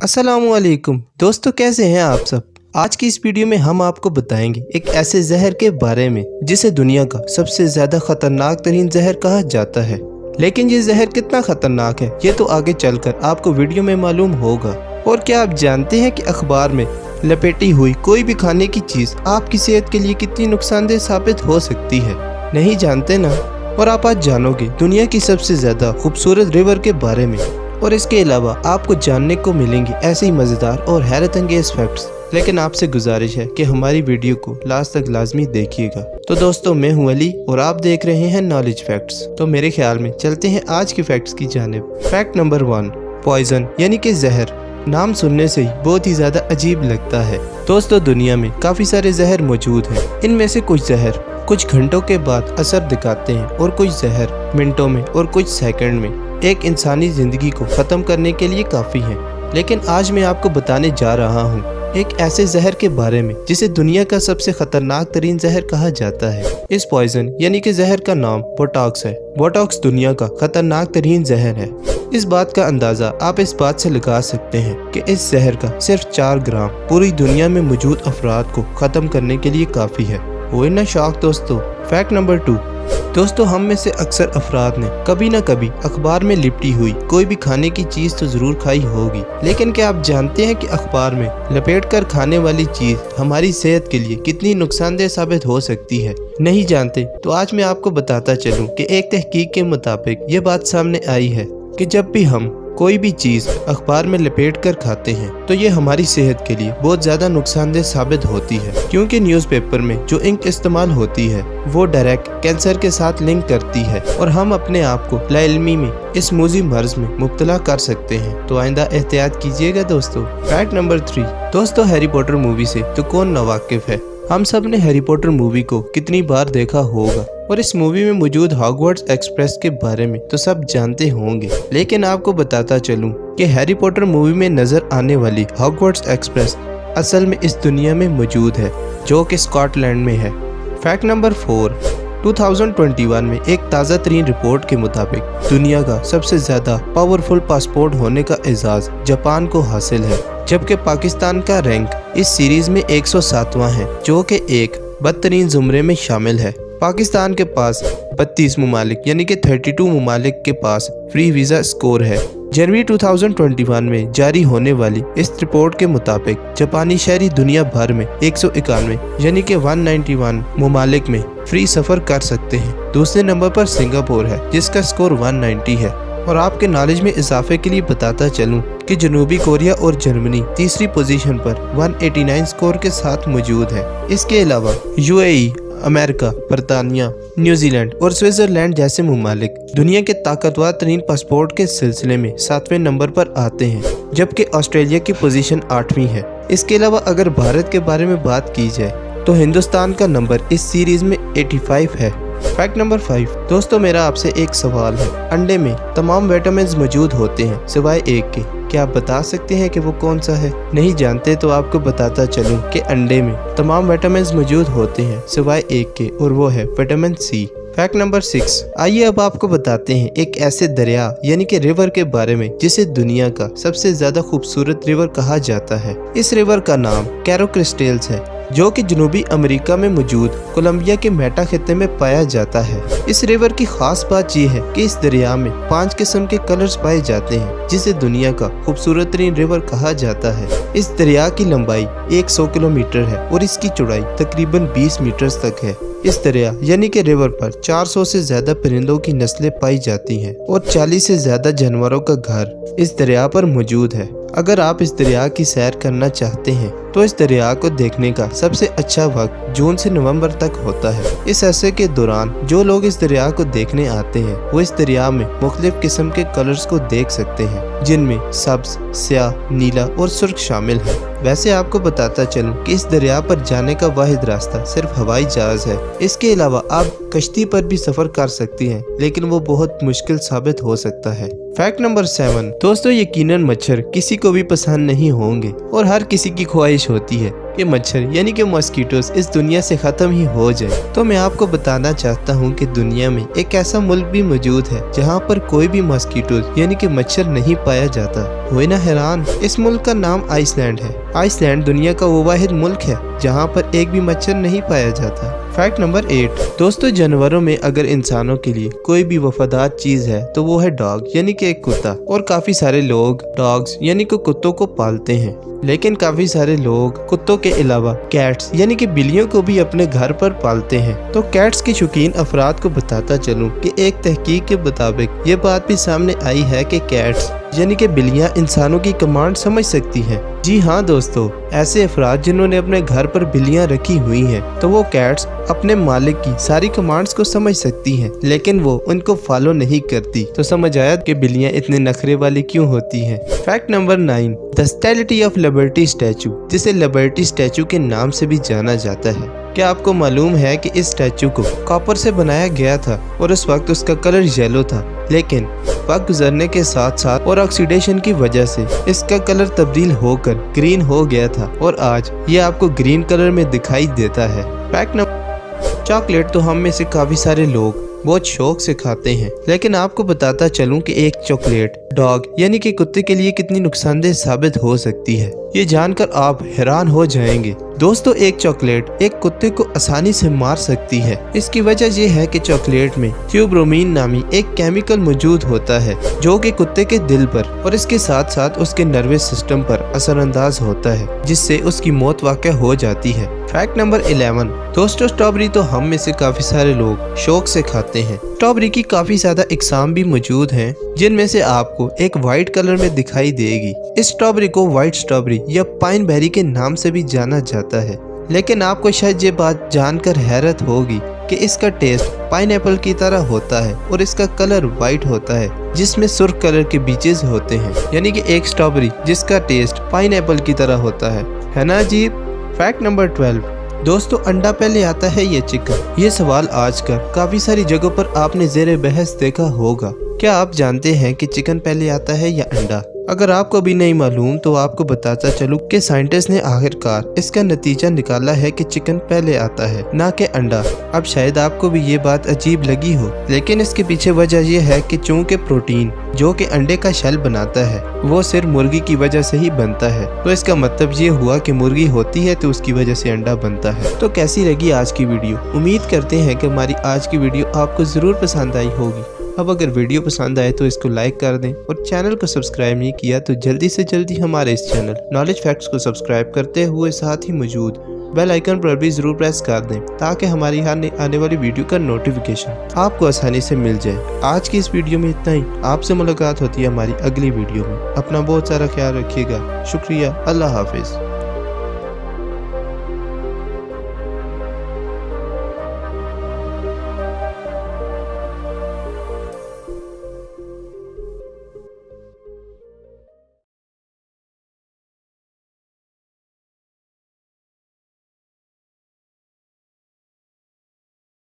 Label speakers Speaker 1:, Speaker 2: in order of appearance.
Speaker 1: अस्सलामुअलैकुम दोस्तों, कैसे हैं आप सब। आज की इस वीडियो में हम आपको बताएंगे एक ऐसे जहर के बारे में जिसे दुनिया का सबसे ज्यादा खतरनाक तरीन जहर कहा जाता है। लेकिन ये जहर कितना खतरनाक है ये तो आगे चलकर आपको वीडियो में मालूम होगा। और क्या आप जानते हैं कि अखबार में लपेटी हुई कोई भी खाने की चीज आपकी सेहत के लिए कितनी नुकसानदेह साबित हो सकती है? नहीं जानते ना। और आप आज जानोगे दुनिया की सबसे ज्यादा खूबसूरत रिवर के बारे में। और इसके अलावा आपको जानने को मिलेंगे ऐसे ही मज़ेदार और हैरत अंगेज फैक्ट्स। लेकिन आपसे गुजारिश है कि हमारी वीडियो को लास्ट तक लाजमी देखिएगा। तो दोस्तों, मैं हूं अली और आप देख रहे हैं नॉलेज फैक्ट्स। तो मेरे ख्याल में चलते हैं आज के फैक्ट्स की जानिब। फैक्ट नंबर 1, पॉइजन यानी कि जहर। नाम सुनने से ही बहुत ही ज्यादा अजीब लगता है। दोस्तों, दुनिया में काफी सारे जहर मौजूद हैं। इनमें से कुछ जहर कुछ घंटों के बाद असर दिखाते हैं और कुछ जहर मिनटों में और कुछ सेकंड में एक इंसानी जिंदगी को खत्म करने के लिए काफी है। लेकिन आज मैं आपको बताने जा रहा हूँ एक ऐसे जहर के बारे में जिसे दुनिया का सबसे खतरनाक तरीन जहर कहा जाता है। इस पॉइजन यानी कि जहर का नाम बोटॉक्स है। बोटॉक्स दुनिया का खतरनाक तरीन जहर है। इस बात का अंदाजा आप इस बात से लगा सकते हैं कि इस जहर का सिर्फ 4 ग्राम पूरी दुनिया में मौजूद अफराद को खत्म करने के लिए काफी है। वो ना शौक दोस्तों। फैक्ट नंबर 2, दोस्तों, हम में से अक्सर अफराद ने कभी न कभी अखबार में लिपटी हुई कोई भी खाने की चीज तो जरूर खाई होगी। लेकिन क्या आप जानते हैं कि अखबार में लपेट कर खाने वाली चीज हमारी सेहत के लिए कितनी नुकसानदेह साबित हो सकती है? नहीं जानते तो आज मैं आपको बताता चलूं कि एक तहकीक के मुताबिक ये बात सामने आई है कि जब भी हम कोई भी चीज अखबार में लपेट कर खाते हैं तो ये हमारी सेहत के लिए बहुत ज्यादा नुकसानदेह साबित होती है। क्योंकि न्यूज़पेपर में जो इंक इस्तेमाल होती है वो डायरेक्ट कैंसर के साथ लिंक करती है और हम अपने आप को लाइल्मी में इस मूजी मर्ज में मुब्तला कर सकते हैं। तो आइंदा एहतियात कीजिएगा दोस्तों। फैक्ट नंबर 3, दोस्तों, हैरी पॉटर मूवी से तो कौन नावाकिफ है। हम सब ने हैरी पॉटर मूवी को कितनी बार देखा होगा और इस मूवी में मौजूद हॉगवर्ट्स एक्सप्रेस के बारे में तो सब जानते होंगे। लेकिन आपको बताता चलूं कि हैरी पॉटर मूवी में नजर आने वाली हॉगवर्ट्स एक्सप्रेस असल में इस दुनिया में मौजूद है जो कि स्कॉटलैंड में है। फैक्ट नंबर 4, 2021 में एक ताज़ा तरीन रिपोर्ट के मुताबिक दुनिया का सबसे ज्यादा पावरफुल पासपोर्ट होने का एजाज जापान को हासिल है, जबकि पाकिस्तान का रैंक इस सीरीज में 107वां है जो कि एक बदतरीन जुमरे में शामिल है। पाकिस्तान के पास 32 ममालिक यानी कि 32 ममालिक के पास फ्री वीज़ा स्कोर है। जनवरी 2021 में जारी होने वाली इस रिपोर्ट के मुताबिक जापानी शहरी दुनिया भर में 191 यानी कि 191 ममालिक में फ्री सफ़र कर सकते हैं। दूसरे नंबर पर सिंगापुर है जिसका स्कोर 190 है। और आपके नॉलेज में इजाफे के लिए बताता चलूं कि जनूबी कोरिया और जर्मनी तीसरी पोजीशन पर 189 स्कोर के साथ मौजूद है। इसके अलावा यूएई, अमेरिका, बरतानिया, न्यूजीलैंड और स्विट्जरलैंड जैसे ममालिक दुनिया के ताकतवर तरीन पासपोर्ट के सिलसिले में 7वें नंबर पर आते हैं, जबकि ऑस्ट्रेलिया की पोजीशन 8वीं है। इसके अलावा अगर भारत के बारे में बात की जाए तो हिंदुस्तान का नंबर इस सीरीज में 85 है। फैक्ट नंबर 5, दोस्तों, मेरा आपसे एक सवाल है। अंडे में तमाम विटामिन्स मौजूद होते हैं सिवाय एक के। क्या आप बता सकते हैं कि वो कौन सा है? नहीं जानते तो आपको बताता चलूं कि अंडे में तमाम विटामिन्स मौजूद होते हैं सिवाय एक के और वो है विटामिन सी। फैक्ट नंबर 6, आइए अब आपको बताते हैं एक ऐसे दरिया यानी कि रिवर के बारे में जिसे दुनिया का सबसे ज्यादा खूबसूरत रिवर कहा जाता है। इस रिवर का नाम कैरो क्रिस्टल्स है जो कि जनूबी अमेरिका में मौजूद कोलंबिया के मेटा खित्ते में पाया जाता है। इस रिवर की खास बात यह है कि इस दरिया में 5 किस्म के कलर्स पाए जाते हैं जिसे दुनिया का खूबसूरत तरीन रिवर कहा जाता है। इस दरिया की लंबाई 100 किलोमीटर है और इसकी चौड़ाई तकरीबन 20 मीटर तक है। इस दरिया यानी कि रिवर पर 400 से ज्यादा परिंदों की नस्लें पाई जाती हैं और 40 से ज्यादा जानवरों का घर इस दरिया पर मौजूद है। अगर आप इस दरिया की सैर करना चाहते हैं तो इस दरिया को देखने का सबसे अच्छा वक्त जून से नवंबर तक होता है। इस अरसे के दौरान जो लोग इस दरिया को देखने आते हैं वो इस दरिया में मुख्तलिफ किस्म के कलर्स को देख सकते हैं जिनमें सब्ज, स्याह, नीला और सुर्ख शामिल है। वैसे आपको बताता चलूं कि इस दरिया पर जाने का वाहिद रास्ता सिर्फ हवाई जहाज है। इसके अलावा आप कश्ती पर भी सफर कर सकती हैं लेकिन वो बहुत मुश्किल साबित हो सकता है। फैक्ट नंबर 7 दोस्तों, यकीनन मच्छर किसी को भी पसंद नहीं होंगे और हर किसी की ख्वाहिश होती है कि मच्छर यानी कि मॉस्किटोस इस दुनिया से खत्म ही हो जाए। तो मैं आपको बताना चाहता हूँ कि दुनिया में एक ऐसा मुल्क भी मौजूद है जहाँ पर कोई भी मॉस्किटोस यानी कि मच्छर नहीं पाया जाता। हुए ना हैरान, इस मुल्क का नाम आइसलैंड है। आइसलैंड दुनिया का वो वाहिद मुल्क है जहाँ पर एक भी मच्छर नहीं पाया जाता। फैक्ट नंबर 8 दोस्तों, जानवरों में अगर इंसानों के लिए कोई भी वफादार चीज है तो वो है डॉग यानी कि एक कुत्ता। और काफी सारे लोग डॉग्स यानी कि कुत्तों को पालते हैं, लेकिन काफी सारे लोग कुत्तों के अलावा कैट्स यानी कि बिल्लियों को भी अपने घर पर पालते हैं। तो कैट्स के शौकीन अफराद को बताता चलूं कि एक तहकीक के मुताबिक ये बात भी सामने आई है कि कैट्स यानी कि बिल्लियां इंसानों की कमांड समझ सकती हैं। जी हाँ दोस्तों, ऐसे अफराद जिन्होंने अपने घर पर बिल्लियां रखी हुई हैं तो वो कैट्स अपने मालिक की सारी कमांड्स को समझ सकती हैं, लेकिन वो उनको फॉलो नहीं करती। तो समझ आया कि बिल्लियां इतने नखरे वाली क्यों होती हैं। Fact number 9 the sterility of liberty statue, जिसे लिबर्टी स्टैचू के नाम से भी जाना जाता है। क्या आपको मालूम है कि इस स्टैचू को कॉपर से बनाया गया था और उस वक्त उसका कलर येलो था, लेकिन वक्त गुजरने के साथ साथ और ऑक्सीडेशन की वजह से इसका कलर तब्दील होकर ग्रीन हो गया था और आज ये आपको ग्रीन कलर में दिखाई देता है। फैक्ट नंबर चॉकलेट तो हम में से काफी सारे लोग बहुत शौक से खाते हैं, लेकिन आपको बताता चलूं कि एक चॉकलेट डॉग यानी कि कुत्ते के लिए कितनी नुकसानदेह साबित हो सकती है, ये जानकर आप हैरान हो जाएंगे। दोस्तों, एक चॉकलेट एक कुत्ते को आसानी से मार सकती है। इसकी वजह यह है कि चॉकलेट में थियोब्रोमीन नामी एक केमिकल मौजूद होता है जो कि कुत्ते के दिल पर और इसके साथ साथ उसके नर्वस सिस्टम पर असरअंदाज होता है, जिससे उसकी मौत वाक़ हो जाती है। फैक्ट नंबर 11 दोस्तों, स्ट्रॉबेरी तो हम में से काफी सारे लोग शौक से खाते हैं। स्ट्रॉबेरी की काफी ज्यादा इकसाम भी मौजूद हैं, जिनमें से आपको एक वाइट कलर में दिखाई देगी। इस स्ट्रॉबेरी को व्हाइट स्ट्रॉबेरी या पाइन बेरी के नाम से भी जाना जाता है, लेकिन आपको शायद ये बात जानकर हैरत होगी कि इसका टेस्ट पाइनएप्पल की तरह होता है और इसका कलर वाइट होता है, जिसमें सुर्ख कलर के बीचेस होते हैं, यानी कि एक स्ट्रॉबेरी जिसका टेस्ट पाइनएप्पल की तरह होता है ना अजीब। फैक्ट नंबर 12 दोस्तों, अंडा पहले आता है या चिकन? ये सवाल आजकल काफी सारी जगहों पर आपने ज़ेरे बहस देखा होगा। क्या आप जानते हैं कि चिकन पहले आता है या अंडा? अगर आपको भी नहीं मालूम तो आपको बताता चलूं कि साइंटिस्ट ने आखिरकार इसका नतीजा निकाला है कि चिकन पहले आता है, ना कि अंडा। अब शायद आपको भी ये बात अजीब लगी हो, लेकिन इसके पीछे वजह यह है कि चूंकि प्रोटीन जो कि अंडे का शेल बनाता है वो सिर्फ मुर्गी की वजह से ही बनता है, तो इसका मतलब ये हुआ कि मुर्गी होती है तो उसकी वजह से अंडा बनता है। तो कैसी लगी आज की वीडियो? उम्मीद करते हैं कि हमारी आज की वीडियो आपको जरूर पसंद आई होगी। अब अगर वीडियो पसंद आए तो इसको लाइक कर दें और चैनल को सब्सक्राइब नहीं किया तो जल्दी से जल्दी हमारे इस चैनल नॉलेज फैक्ट्स को सब्सक्राइब करते हुए साथ ही मौजूद बेल आइकन पर भी जरूर प्रेस कर दें, ताकि हमारी आने वाली वीडियो का नोटिफिकेशन आपको आसानी से मिल जाए। आज की इस वीडियो में इतना ही। आपसे मुलाकात होती है हमारी अगली वीडियो में। अपना बहुत सारा ख्याल रखिएगा। शुक्रिया। अल्लाह हाफिज।